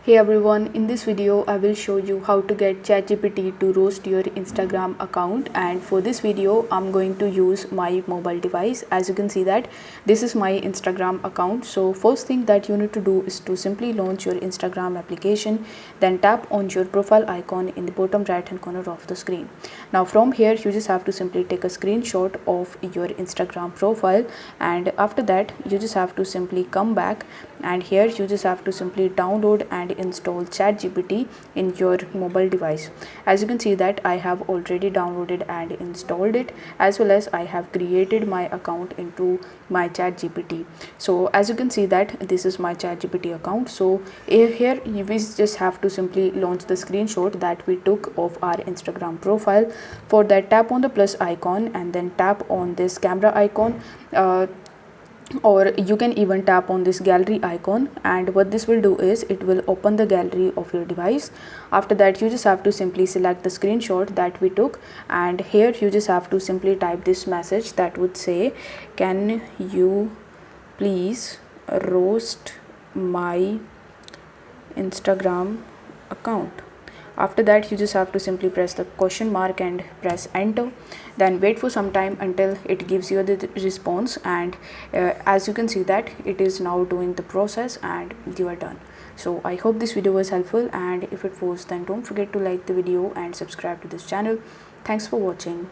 Hey everyone, in this video I will show you how to get ChatGPT to roast your Instagram account, and for this video I'm going to use my mobile device. As you can see that this is my Instagram account. So first thing that you need to do is to simply launch your Instagram application, then tap on your profile icon in the bottom right hand corner of the screen. Now from here you just have to simply take a screenshot of your Instagram profile, and after that you just have to simply come back, and here you just have to simply download and install ChatGPT in your mobile device. As you can see that I have already downloaded and installed it, as well as I have created my account into my ChatGPT. So as you can see that this is my ChatGPT account. So here we just have to simply launch the screenshot that we took of our Instagram profile. For that, tap on the plus icon and then tap on this camera icon, or you can even tap on this gallery icon, and what this will do is it will open the gallery of your device. After that you just have to simply select the screenshot that we took, and here you just have to simply type this message that would say, can you please roast my Instagram account. After that you just have to simply press the question mark and press enter, then wait for some time until it gives you the response, and as you can see that it is now doing the process and you are done. So I hope this video was helpful, and if it was, then don't forget to like the video and subscribe to this channel. Thanks for watching.